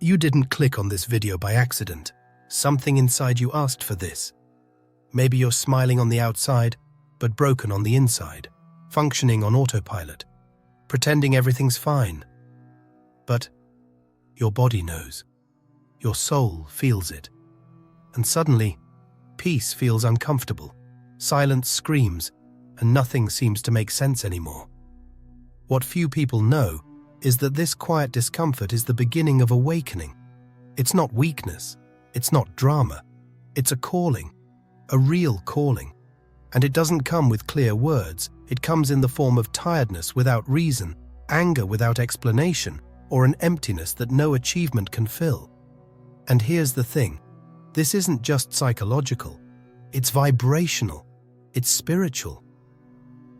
You didn't click on this video by accident. Something inside you asked for this. Maybe you're smiling on the outside, but broken on the inside, functioning on autopilot, pretending everything's fine. But your body knows. Your soul feels it. And suddenly, peace feels uncomfortable. Silence screams, and nothing seems to make sense anymore. What few people know is that this quiet discomfort is the beginning of awakening. It's not weakness. It's not drama. It's a calling, a real calling. And it doesn't come with clear words. It comes in the form of tiredness without reason, anger without explanation, or an emptiness that no achievement can fill. And here's the thing. This isn't just psychological. It's vibrational. It's spiritual.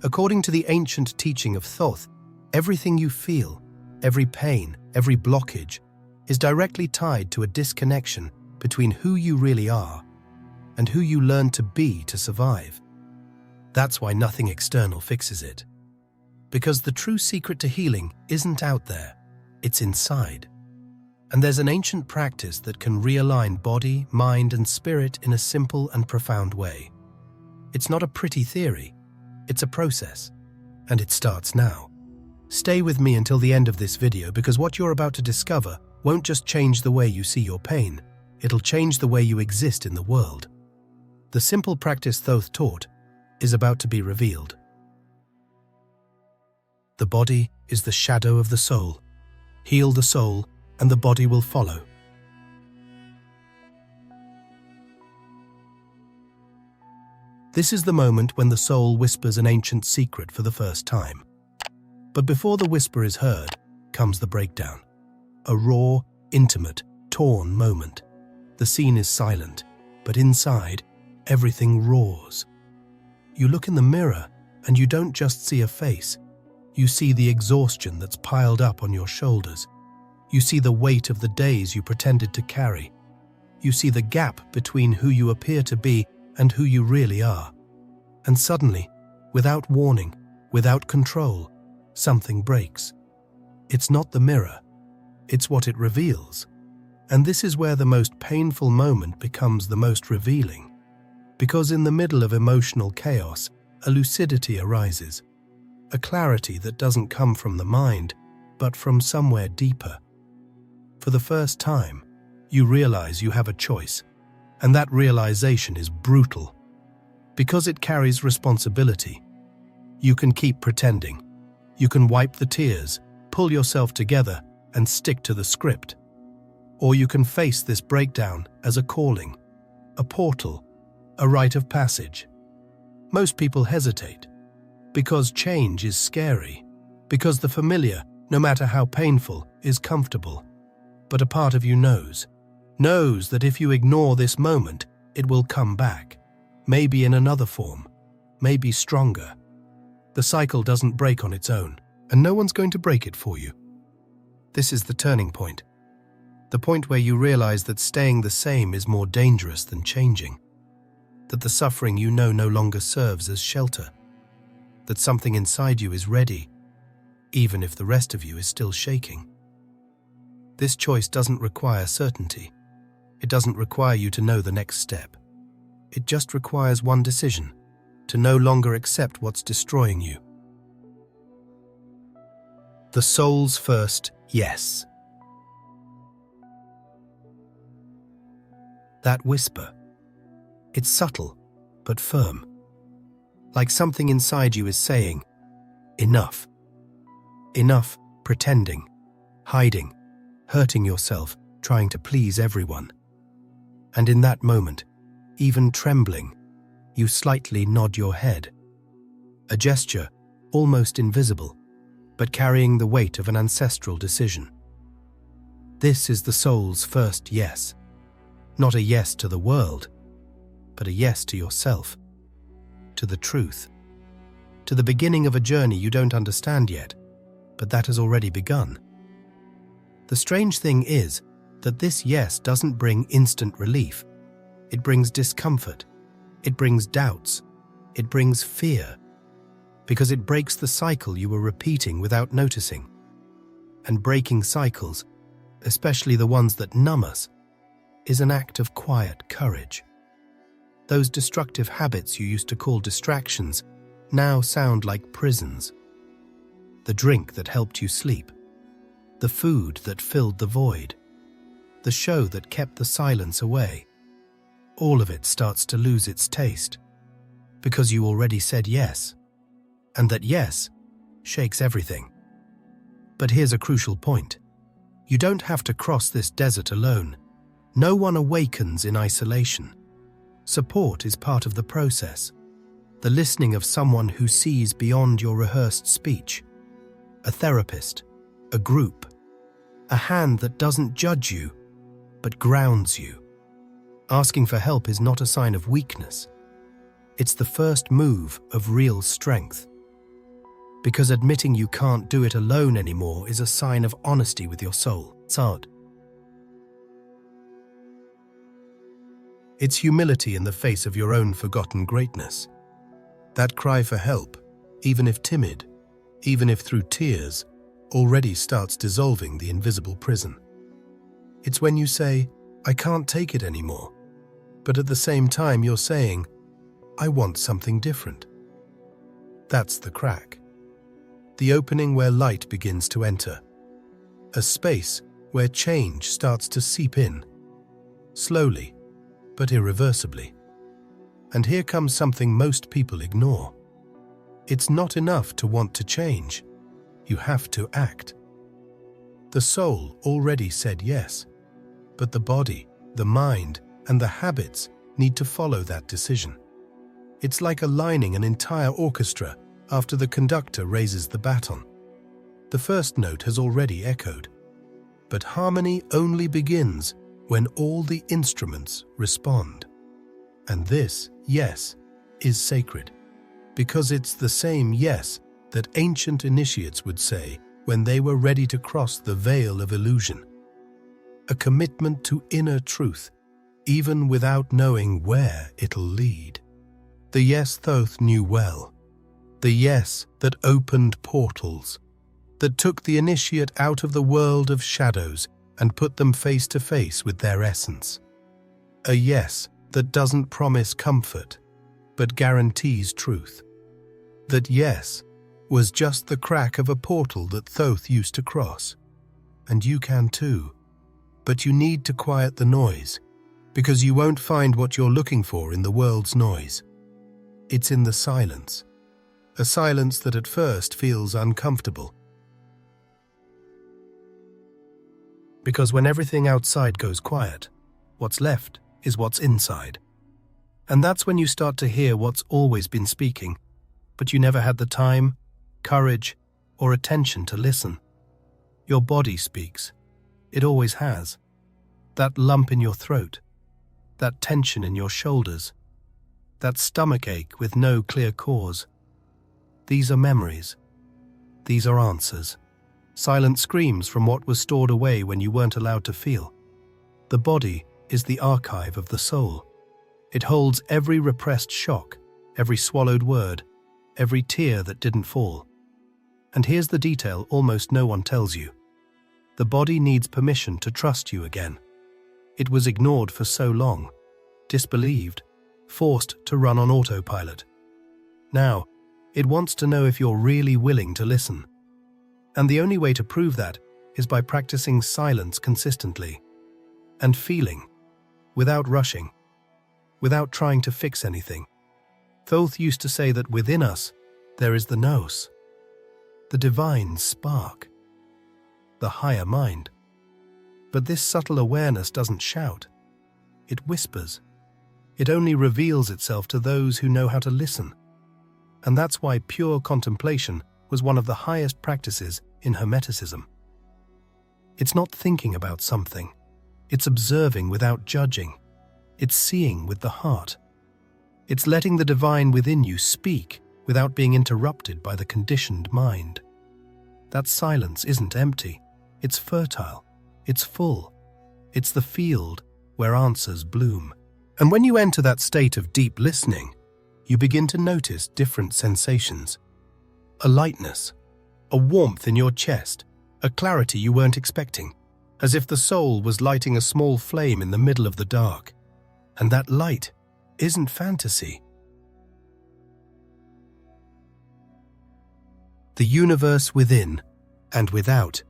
According to the ancient teaching of Thoth, everything you feel, every pain, every blockage, is directly tied to a disconnection between who you really are and who you learn to be to survive. That's why nothing external fixes it. Because the true secret to healing isn't out there, it's inside. And there's an ancient practice that can realign body, mind, and spirit in a simple and profound way. It's not a pretty theory, it's a process. And it starts now. Stay with me until the end of this video, because what you're about to discover won't just change the way you see your pain, it'll change the way you exist in the world. The simple practice Thoth taught is about to be revealed. The body is the shadow of the soul. Heal the soul, and the body will follow. This is the moment when the soul whispers an ancient secret for the first time. But before the whisper is heard, comes the breakdown. A raw, intimate, torn moment. The scene is silent, but inside, everything roars. You look in the mirror, and you don't just see a face. You see the exhaustion that's piled up on your shoulders. You see the weight of the days you pretended to carry. You see the gap between who you appear to be and who you really are. And suddenly, without warning, without control, something breaks. It's not the mirror, it's what it reveals. And this is where the most painful moment becomes the most revealing. Because in the middle of emotional chaos, a lucidity arises. A clarity that doesn't come from the mind, but from somewhere deeper. For the first time, you realize you have a choice, and that realization is brutal. Because it carries responsibility. You can keep pretending. You can wipe the tears, pull yourself together, and stick to the script. Or you can face this breakdown as a calling, a portal, a rite of passage. Most people hesitate, because change is scary, because the familiar, no matter how painful, is comfortable. But a part of you knows that if you ignore this moment, it will come back, maybe in another form, maybe stronger. The cycle doesn't break on its own, and no one's going to break it for you. This is the turning point. The point where you realize that staying the same is more dangerous than changing. That the suffering you know no longer serves as shelter. That something inside you is ready, even if the rest of you is still shaking. This choice doesn't require certainty. It doesn't require you to know the next step. It just requires one decision, to no longer accept what's destroying you. The soul's first yes. That whisper. It's subtle, but firm. Like something inside you is saying, enough. Enough pretending, hiding, hurting yourself, trying to please everyone. And in that moment, even trembling, you slightly nod your head. A gesture, almost invisible, but carrying the weight of an ancestral decision. This is the soul's first yes. Not a yes to the world, but a yes to yourself, to the truth, to the beginning of a journey you don't understand yet, but that has already begun. The strange thing is that this yes doesn't bring instant relief. It brings discomfort. It brings doubts. It brings fear. Because it breaks the cycle you were repeating without noticing. And breaking cycles, especially the ones that numb us, is an act of quiet courage. Those destructive habits you used to call distractions now sound like prisons. The drink that helped you sleep, the food that filled the void, the show that kept the silence away, all of it starts to lose its taste because you already said yes, and that yes shakes everything. But here's a crucial point. You don't have to cross this desert alone. No one awakens in isolation. Support is part of the process. The listening of someone who sees beyond your rehearsed speech. A therapist, a group, a hand that doesn't judge you, but grounds you. Asking for help is not a sign of weakness. It's the first move of real strength. Because admitting you can't do it alone anymore is a sign of honesty with your soul. Sad. It's humility in the face of your own forgotten greatness. That cry for help, even if timid, even if through tears, already starts dissolving the invisible prison. It's when you say, "I can't take it anymore," but at the same time you're saying, "I want something different." That's the crack. The opening where light begins to enter. A space where change starts to seep in. Slowly, but irreversibly. And here comes something most people ignore. It's not enough to want to change. You have to act. The soul already said yes, but the body, the mind, and the habits need to follow that decision. It's like aligning an entire orchestra after the conductor raises the baton. The first note has already echoed, but harmony only begins when all the instruments respond. And this yes is sacred, because it's the same yes that ancient initiates would say when they were ready to cross the veil of illusion. A commitment to inner truth, even without knowing where it'll lead. The yes Thoth knew well. The yes that opened portals, that took the initiate out of the world of shadows and put them face to face with their essence. A yes that doesn't promise comfort, but guarantees truth. That yes was just the crack of a portal that Thoth used to cross. And you can too. But you need to quiet the noise, because you won't find what you're looking for in the world's noise. It's in the silence. A silence that at first feels uncomfortable. Because when everything outside goes quiet, what's left is what's inside. And that's when you start to hear what's always been speaking, but you never had the time, courage, or attention to listen. Your body speaks. It always has. That lump in your throat, that tension in your shoulders, that stomach ache with no clear cause. These are memories. These are answers. Silent screams from what was stored away when you weren't allowed to feel. The body is the archive of the soul. It holds every repressed shock, every swallowed word, every tear that didn't fall. And here's the detail almost no one tells you. The body needs permission to trust you again. It was ignored for so long, disbelieved, forced to run on autopilot. Now, it wants to know if you're really willing to listen. And the only way to prove that is by practicing silence consistently and feeling, without rushing, without trying to fix anything. Thoth used to say that within us there is the nous, the divine spark, the higher mind. But this subtle awareness doesn't shout. It whispers. It only reveals itself to those who know how to listen. And that's why pure contemplation was one of the highest practices in hermeticism. It's not thinking about something. It's observing without judging. It's seeing with the heart. It's letting the divine within you speak without being interrupted by the conditioned mind. That silence isn't empty. It's fertile. It's full. It's the field where answers bloom. And when you enter that state of deep listening, you begin to notice different sensations. A lightness, a warmth in your chest, a clarity you weren't expecting, as if the soul was lighting a small flame in the middle of the dark. And that light isn't fantasy. The universe within and without.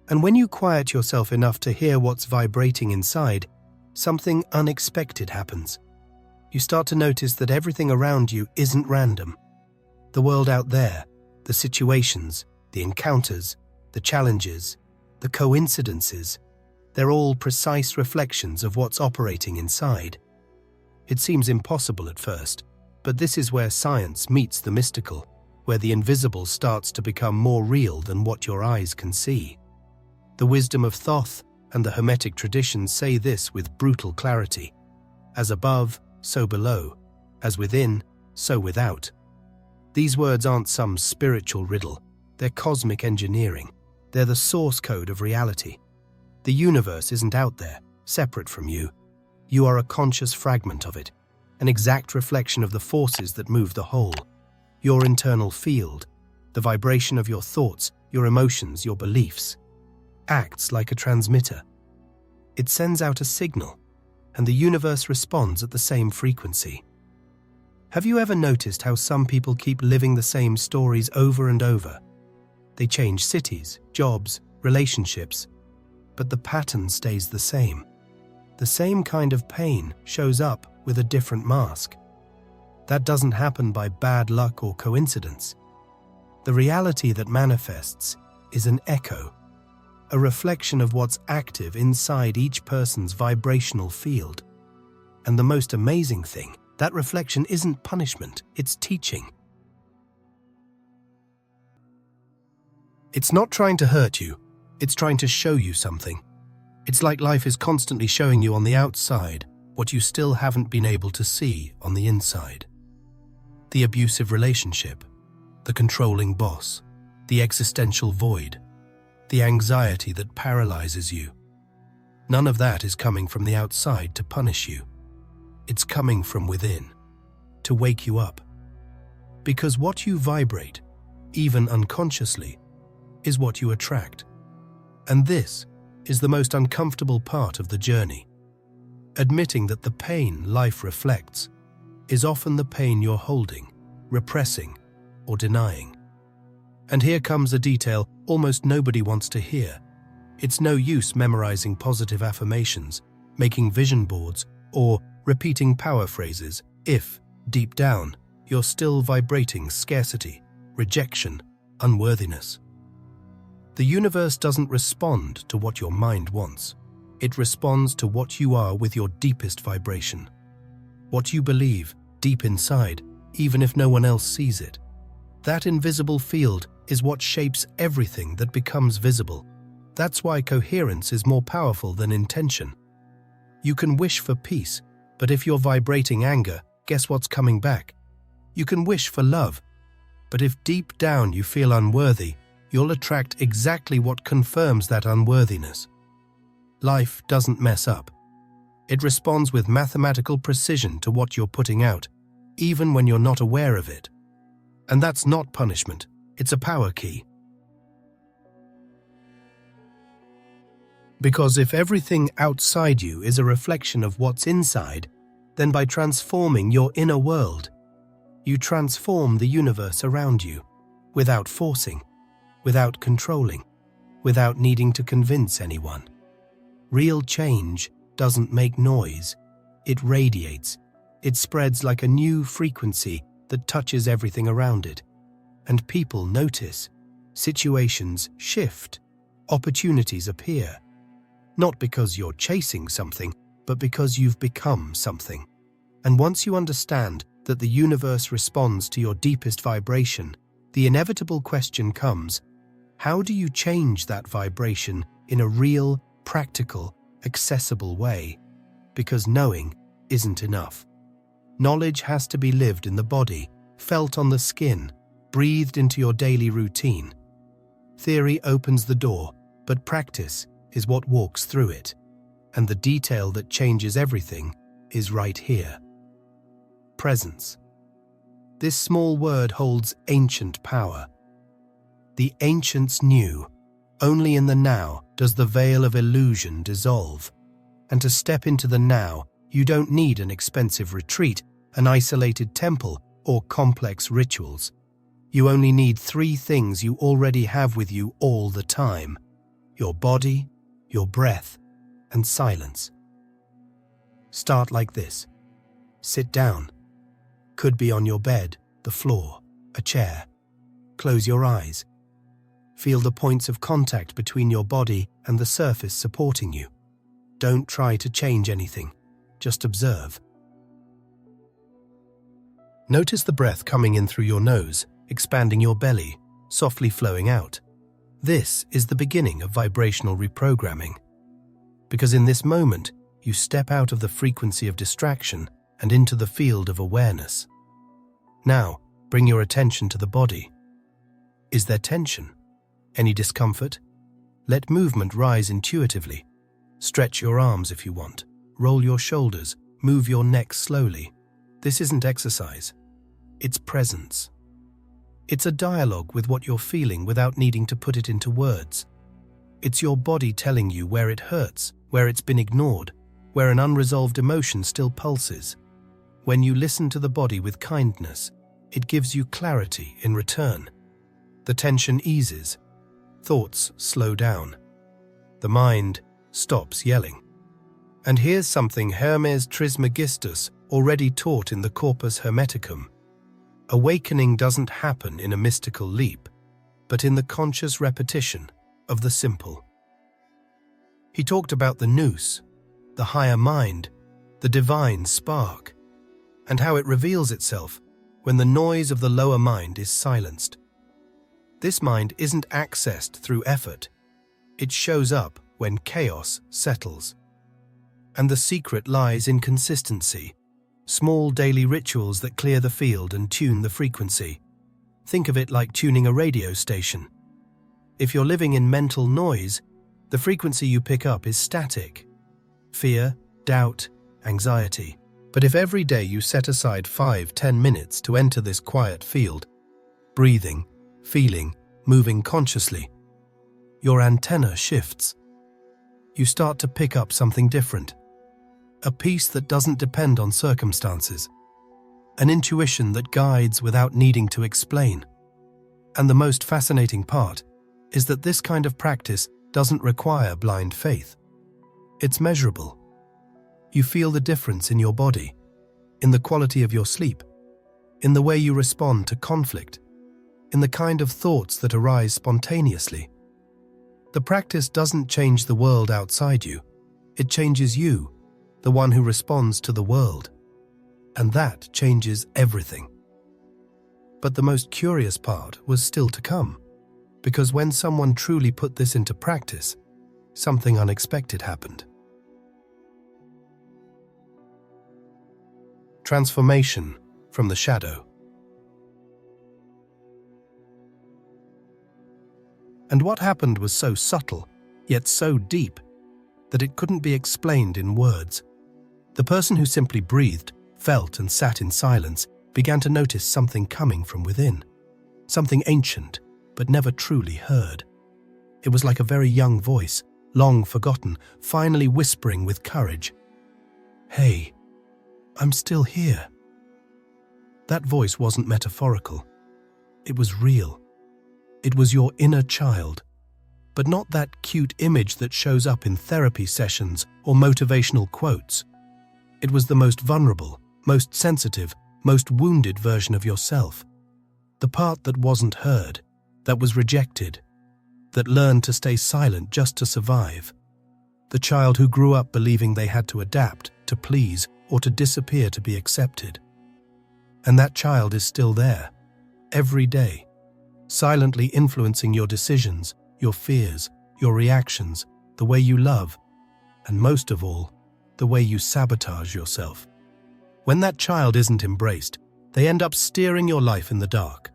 And when you quiet yourself enough to hear what's vibrating inside, something unexpected happens. You start to notice that everything around you isn't random. The world out there, the situations, the encounters, the challenges, the coincidences, they're all precise reflections of what's operating inside. It seems impossible at first, but this is where science meets the mystical, where the invisible starts to become more real than what your eyes can see. The wisdom of Thoth and the hermetic traditions say this with brutal clarity. As above, so below. As within, so without. These words aren't some spiritual riddle. They're cosmic engineering. They're the source code of reality. The universe isn't out there, separate from you. You are a conscious fragment of it, an exact reflection of the forces that move the whole. Your internal field, the vibration of your thoughts, your emotions, your beliefs, acts like a transmitter. It sends out a signal, and the universe responds at the same frequency. Have you ever noticed how some people keep living the same stories over and over? They change cities, jobs, relationships, but the pattern stays the same. The same kind of pain shows up with a different mask. That doesn't happen by bad luck or coincidence. The reality that manifests is an echo, a reflection of what's active inside each person's vibrational field. And the most amazing thing, that reflection isn't punishment, it's teaching. It's not trying to hurt you, it's trying to show you something. It's like life is constantly showing you on the outside what you still haven't been able to see on the inside. The abusive relationship, the controlling boss, the existential void, the anxiety that paralyzes you. None of that is coming from the outside to punish you. It's coming from within, to wake you up. Because what you vibrate, even unconsciously, is what you attract. And this is the most uncomfortable part of the journey. Admitting that the pain life reflects is often the pain you're holding, repressing, or denying. And here comes a detail almost nobody wants to hear. It's no use memorizing positive affirmations, making vision boards, or repeating power phrases if, deep down, you're still vibrating scarcity, rejection, unworthiness. The universe doesn't respond to what your mind wants. It responds to what you are with your deepest vibration. What you believe, deep inside, even if no one else sees it. That invisible field is what shapes everything that becomes visible. That's why coherence is more powerful than intention. You can wish for peace, but if you're vibrating anger, guess what's coming back? You can wish for love, but if deep down you feel unworthy, you'll attract exactly what confirms that unworthiness. Life doesn't mess up. It responds with mathematical precision to what you're putting out, even when you're not aware of it. And that's not punishment, it's a power key. Because if everything outside you is a reflection of what's inside, then by transforming your inner world, you transform the universe around you, without forcing, without controlling, without needing to convince anyone. Real change doesn't make noise, it radiates. It spreads like a new frequency that touches everything around it. And people notice, situations shift, opportunities appear. Not because you're chasing something, but because you've become something. And once you understand that the universe responds to your deepest vibration, the inevitable question comes, how do you change that vibration in a real, practical, accessible way? Because knowing isn't enough. Knowledge has to be lived in the body, felt on the skin, breathed into your daily routine. Theory opens the door, but practice is what walks through it. And the detail that changes everything is right here. Presence. This small word holds ancient power. The ancients knew Only in the now does the veil of illusion dissolve. And to step into the now, you don't need an expensive retreat, an isolated temple, or complex rituals. You only need 3 things you already have with you all the time: your body, your breath, and silence. Start like this. Sit down. Could be on your bed, the floor, a chair. Close your eyes. Feel the points of contact between your body and the surface supporting you. Don't try to change anything. Just observe. Notice the breath coming in through your nose, expanding your belly, softly flowing out. This is the beginning of vibrational reprogramming. Because in this moment, you step out of the frequency of distraction and into the field of awareness. Now, bring your attention to the body. Is there tension? Any discomfort? Let movement rise intuitively. Stretch your arms if you want. Roll your shoulders. Move your neck slowly. This isn't exercise. It's presence. It's a dialogue with what you're feeling without needing to put it into words. It's your body telling you where it hurts, where it's been ignored, where an unresolved emotion still pulses. When you listen to the body with kindness, it gives you clarity in return. The tension eases. Thoughts slow down. The mind stops yelling. And here's something Hermes Trismegistus already taught in the Corpus Hermeticum. Awakening doesn't happen in a mystical leap, but in the conscious repetition of the simple. He talked about the nous, the higher mind, the divine spark, and how it reveals itself when the noise of the lower mind is silenced. This mind isn't accessed through effort. It shows up when chaos settles. And the secret lies in consistency. Small daily rituals that clear the field and tune the frequency. Think of it like tuning a radio station. If you're living in mental noise, the frequency you pick up is static. Fear, doubt, anxiety. But if every day you set aside 5-10 minutes to enter this quiet field, breathing, feeling, moving consciously, your antenna shifts. You start to pick up something different. A peace that doesn't depend on circumstances. An intuition that guides without needing to explain. And the most fascinating part is that this kind of practice doesn't require blind faith. It's measurable. You feel the difference in your body, in the quality of your sleep, in the way you respond to conflict, in the kind of thoughts that arise spontaneously. The practice doesn't change the world outside you. It changes you, the one who responds to the world. And that changes everything. But the most curious part was still to come, because when someone truly put this into practice, something unexpected happened. Transformation from the shadow. And what happened was so subtle, yet so deep, that it couldn't be explained in words. The person who simply breathed, felt, and sat in silence began to notice something coming from within. Something ancient, but never truly heard. It was like a very young voice, long forgotten, finally whispering with courage, "Hey, I'm still here." That voice wasn't metaphorical. It was real. It was your inner child, but not that cute image that shows up in therapy sessions or motivational quotes. It was the most vulnerable, most sensitive, most wounded version of yourself. The part that wasn't heard, that was rejected, that learned to stay silent just to survive. The child who grew up believing they had to adapt, to please, or to disappear to be accepted. And that child is still there, every day, silently influencing your decisions, your fears, your reactions, the way you love, and most of all, the way you sabotage yourself. When that child isn't embraced, they end up steering your life in the dark,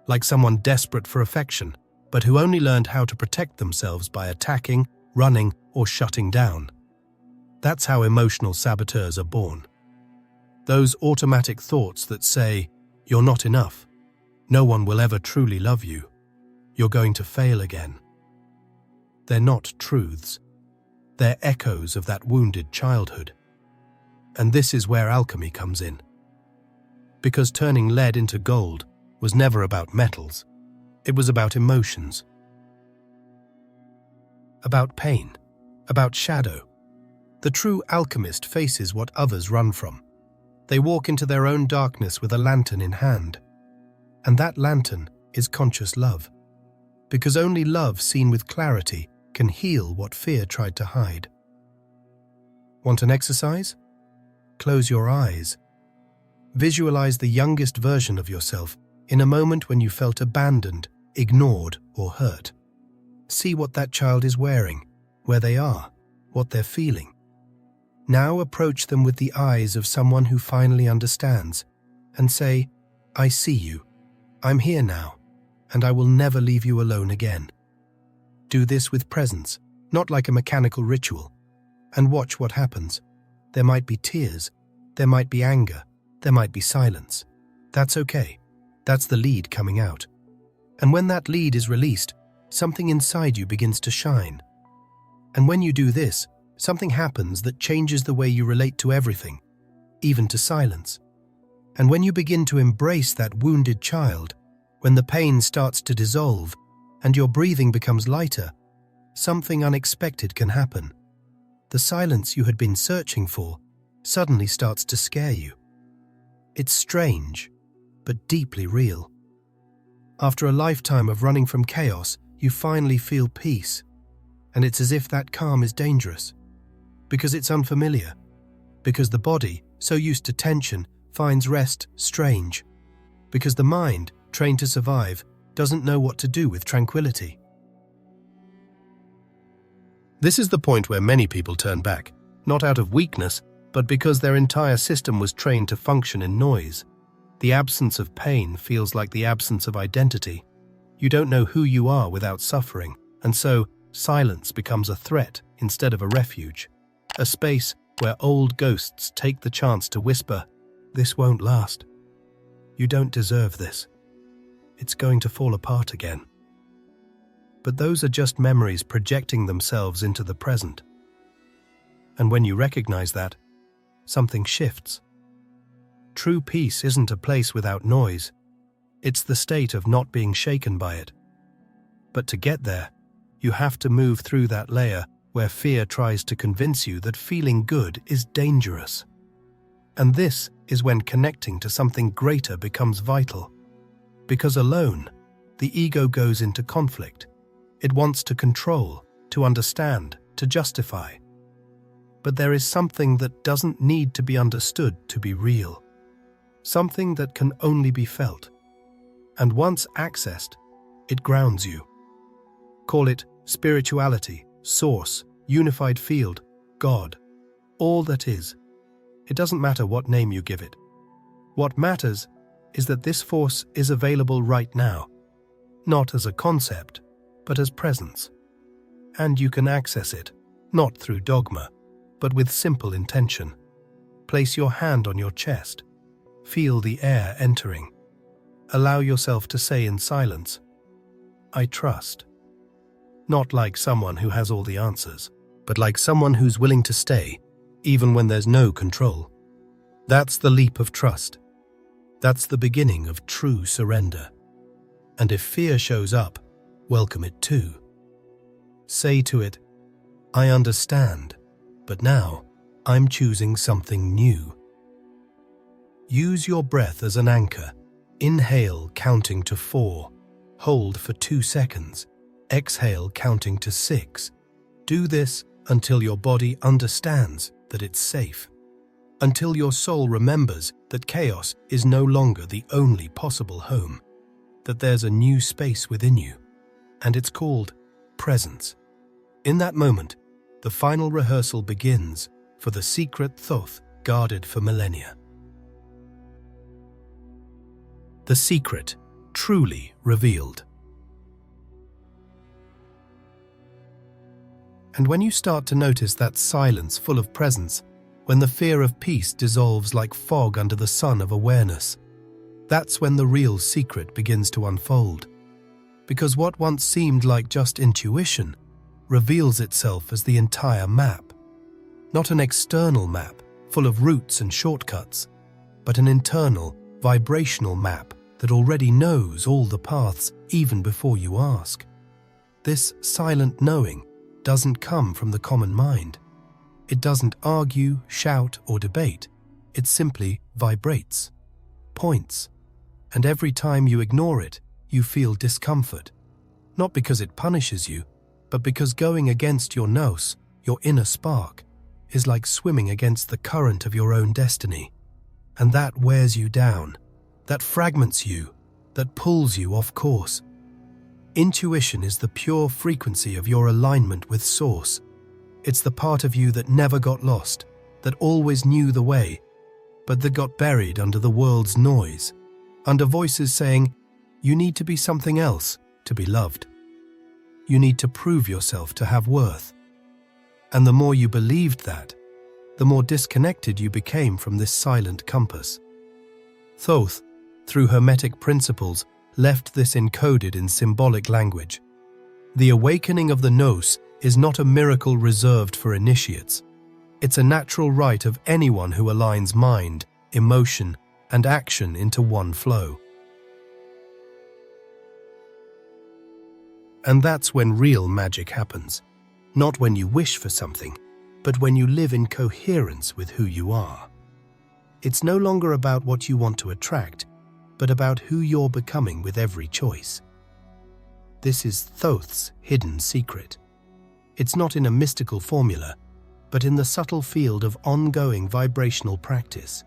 like someone desperate for affection, but who only learned how to protect themselves by attacking, running, or shutting down. That's how emotional saboteurs are born. Those automatic thoughts that say, "You're not enough. No one will ever truly love you. You're going to fail again." They're not truths. They're echoes of that wounded childhood. And this is where alchemy comes in. Because turning lead into gold was never about metals. It was about emotions. About pain. About shadow. The true alchemist faces what others run from. They walk into their own darkness with a lantern in hand. And that lantern is conscious love. Because only love seen with clarity can heal what fear tried to hide. Want an exercise? Close your eyes. Visualize the youngest version of yourself in a moment when you felt abandoned, ignored, or hurt. See what that child is wearing, where they are, what they're feeling. Now approach them with the eyes of someone who finally understands and say, "I see you. I'm here now, and I will never leave you alone again." Do this with presence, not like a mechanical ritual, and watch what happens. There might be tears, there might be anger, there might be silence. That's okay. That's the lead coming out. And when that lead is released, something inside you begins to shine. And when you do this, something happens that changes the way you relate to everything, even to silence. And when you begin to embrace that wounded child, when the pain starts to dissolve and your breathing becomes lighter, something unexpected can happen. The silence you had been searching for suddenly starts to scare you. It's strange, but deeply real. After a lifetime of running from chaos, you finally feel peace, and it's as if that calm is dangerous. Because it's unfamiliar. Because the body, so used to tension, finds rest strange. Because the mind, trained to survive, doesn't know what to do with tranquility. This is the point where many people turn back, not out of weakness, but because their entire system was trained to function in noise. The absence of pain feels like the absence of identity. You don't know who you are without suffering, and so silence becomes a threat instead of a refuge. A space where old ghosts take the chance to whisper, "This won't last. You don't deserve this. It's going to fall apart again." But those are just memories projecting themselves into the present. And when you recognize that, something shifts. True peace isn't a place without noise. It's the state of not being shaken by it. But to get there, you have to move through that layer where fear tries to convince you that feeling good is dangerous. And this is when connecting to something greater becomes vital. Because alone, the ego goes into conflict. It wants to control, to understand, to justify. But there is something that doesn't need to be understood to be real. Something that can only be felt. And once accessed, it grounds you. Call it spirituality, source, unified field, God, all that is. It doesn't matter what name you give it. What matters is that this force is available right now, not as a concept, but as presence. And you can access it, not through dogma, but with simple intention. Place your hand on your chest. Feel the air entering. Allow yourself to say in silence, "I trust." Not like someone who has all the answers, but like someone who's willing to stay, even when there's no control. That's the leap of trust. That's the beginning of true surrender. And if fear shows up, welcome it too. Say to it, "I understand, but now I'm choosing something new." Use your breath as an anchor. Inhale, counting to 4. Hold for 2 seconds. Exhale, counting to 6. Do this until your body understands that it's safe. Until your soul remembers that chaos is no longer the only possible home. That there's a new space within you. And it's called presence. In that moment, the final rehearsal begins for the secret Thoth guarded for millennia. The secret, truly revealed. And when you start to notice that silence full of presence, when the fear of peace dissolves like fog under the sun of awareness, that's when the real secret begins to unfold. Because what once seemed like just intuition reveals itself as the entire map. Not an external map, full of routes and shortcuts, but an internal, vibrational map that already knows all the paths even before you ask. This silent knowing doesn't come from the common mind. It doesn't argue, shout, or debate. It simply vibrates, points, and every time you ignore it, you feel discomfort. Not because it punishes you, but because going against your nous, your inner spark, is like swimming against the current of your own destiny. And that wears you down, that fragments you, that pulls you off course. Intuition is the pure frequency of your alignment with Source. It's the part of you that never got lost, that always knew the way, but that got buried under the world's noise, under voices saying, you need to be something else to be loved. You need to prove yourself to have worth. And the more you believed that, the more disconnected you became from this silent compass. Thoth, through hermetic principles, left this encoded in symbolic language. The awakening of the nous is not a miracle reserved for initiates. It's a natural right of anyone who aligns mind, emotion, and action into one flow. And that's when real magic happens. Not when you wish for something, but when you live in coherence with who you are. It's no longer about what you want to attract, but about who you're becoming with every choice. This is Thoth's hidden secret. It's not in a mystical formula, but in the subtle field of ongoing vibrational practice.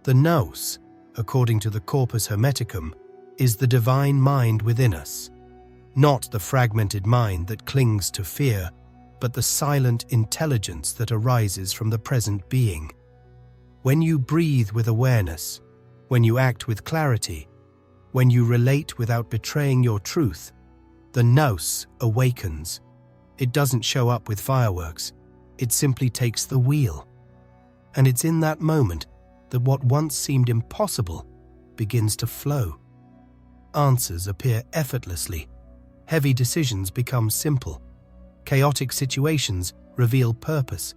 The nous, according to the Corpus Hermeticum, is the divine mind within us. Not the fragmented mind that clings to fear, but the silent intelligence that arises from the present being. When you breathe with awareness, when you act with clarity, when you relate without betraying your truth, the nous awakens. It doesn't show up with fireworks. It simply takes the wheel. And it's in that moment that what once seemed impossible begins to flow. Answers appear effortlessly. Heavy decisions become simple. Chaotic situations reveal purpose.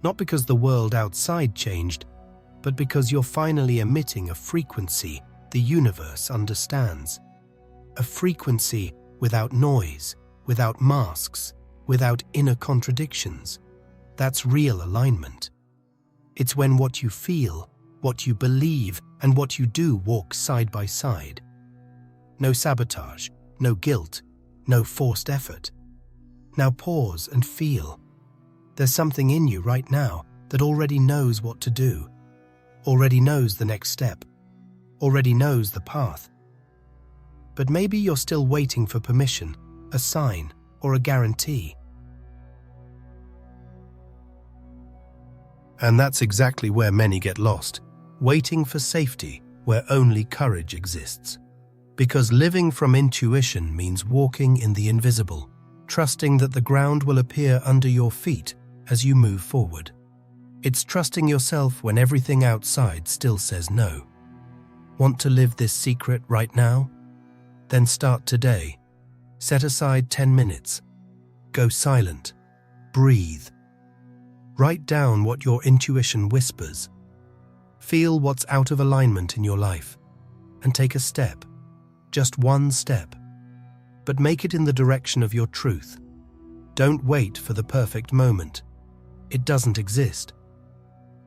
Not because the world outside changed, but because you're finally emitting a frequency the universe understands. A frequency without noise, without masks, without inner contradictions. That's real alignment. It's when what you feel, what you believe, and what you do walk side by side. No sabotage, no guilt, no forced effort. Now pause and feel. There's something in you right now that already knows what to do, already knows the next step, already knows the path. But maybe you're still waiting for permission, a sign, or a guarantee. And that's exactly where many get lost, waiting for safety where only courage exists. Because living from intuition means walking in the invisible, trusting that the ground will appear under your feet as you move forward. It's trusting yourself when everything outside still says no. Want to live this secret right now? Then start today. Set aside 10 minutes. Go silent. Breathe. Write down what your intuition whispers. Feel what's out of alignment in your life, and take a step. Just one step. But make it in the direction of your truth. Don't wait for the perfect moment. It doesn't exist.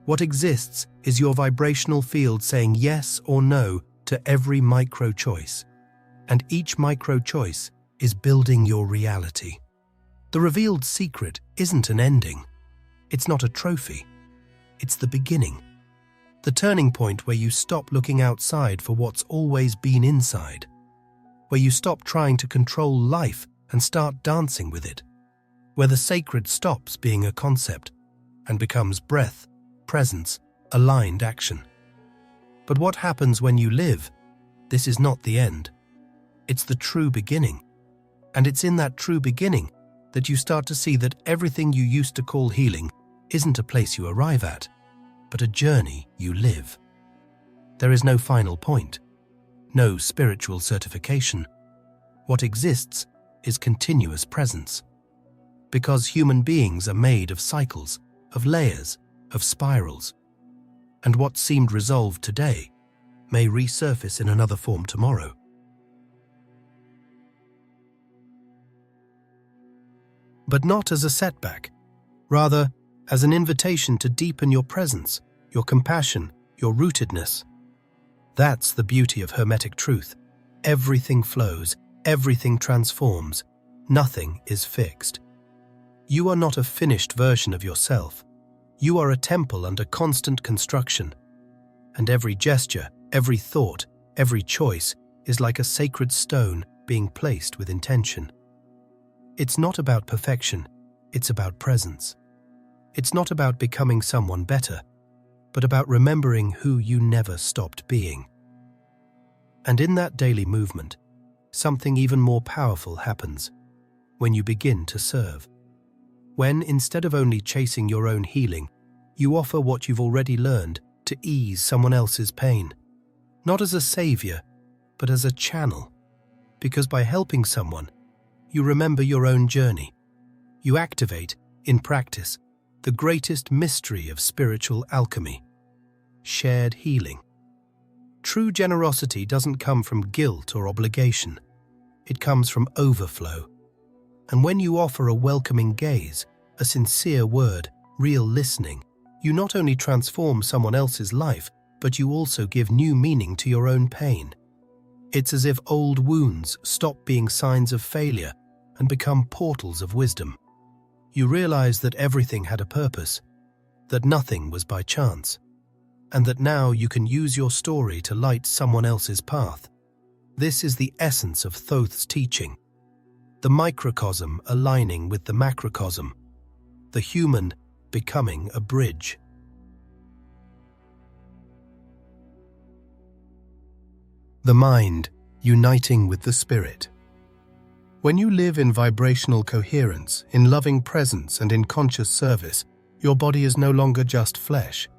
What exists is your vibrational field saying yes or no to every micro choice. And each micro choice is building your reality. The revealed secret isn't an ending. It's not a trophy. It's the beginning. The turning point where you stop looking outside for what's always been inside. Where you stop trying to control life and start dancing with it. Where the sacred stops being a concept and becomes breath, presence, aligned action. But what happens when you live? This is not the end. It's the true beginning. And it's in that true beginning that you start to see that everything you used to call healing isn't a place you arrive at, but a journey you live. There is no final point, no spiritual certification. What exists is continuous presence. because human beings are made of cycles, of layers, of spirals. And what seemed resolved today may resurface in another form tomorrow. But not as a setback, rather as an invitation to deepen your presence, your compassion, your rootedness. That's the beauty of hermetic truth. Everything flows, everything transforms, nothing is fixed. You are not a finished version of yourself. You are a temple under constant construction. And every gesture, every thought, every choice is like a sacred stone being placed with intention. It's not about perfection, it's about presence. It's not about becoming someone better, but about remembering who you never stopped being. And in that daily movement, something even more powerful happens when you begin to serve. When, instead of only chasing your own healing, you offer what you've already learned to ease someone else's pain, not as a savior, but as a channel. Because by helping someone, you remember your own journey. You activate, in practice, the greatest mystery of spiritual alchemy: shared healing. True generosity doesn't come from guilt or obligation. It comes from overflow. And when you offer a welcoming gaze, a sincere word, real listening, you not only transform someone else's life, but you also give new meaning to your own pain. It's as if old wounds stop being signs of failure and become portals of wisdom. You realize that everything had a purpose, that nothing was by chance, and that now you can use your story to light someone else's path. This is the essence of Thoth's teaching. The microcosm aligning with the macrocosm, the human becoming a bridge. The mind uniting with the spirit. When you live in vibrational coherence, in loving presence and in conscious service, your body is no longer just flesh.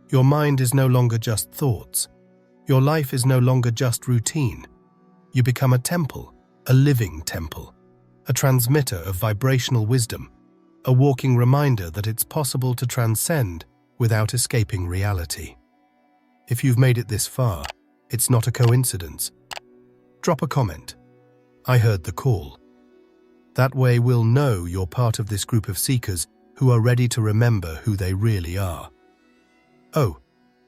Your mind is no longer just thoughts. Your life is no longer just routine. You become a temple, a living temple, a transmitter of vibrational wisdom, a walking reminder that it's possible to transcend without escaping reality. If you've made it this far, it's not a coincidence. Drop a comment. I heard the call. That way we'll know you're part of this group of seekers who are ready to remember who they really are. Oh,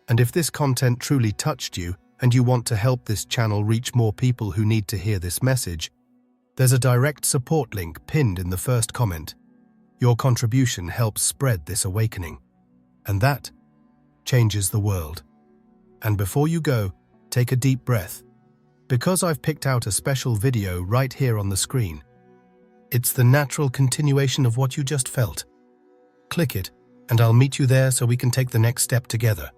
and if this content truly touched you and you want to help this channel reach more people who need to hear this message, there's a direct support link pinned in the first comment. Your contribution helps spread this awakening, and that changes the world. And before you go, take a deep breath, because I've picked out a special video right here on the screen. It's the natural continuation of what you just felt. Click it, and I'll meet you there so we can take the next step together.